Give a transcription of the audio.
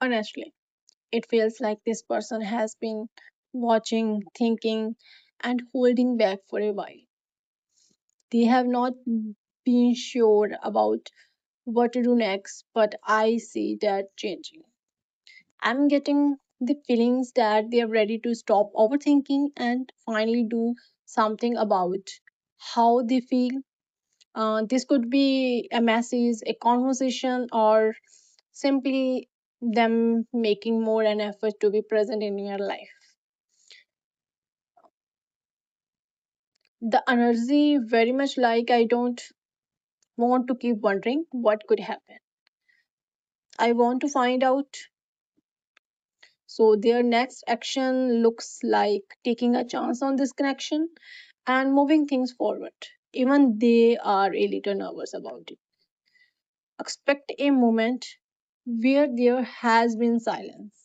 Honestly, it feels like this person has been watching, thinking, and holding back for a while. They have not been sure about what to do next, but I see that changing. I'm getting the feelings that they are ready to stop overthinking and finally do something about how they feel. This could be a message, a conversation, or simply them making more an effort to be present in your life. The energy very much like I don't want to keep wondering what could happen. I want to find out. So their next action looks like taking a chance on this connection and moving things forward. Even they are a little nervous about it. Expect a moment where there has been silence.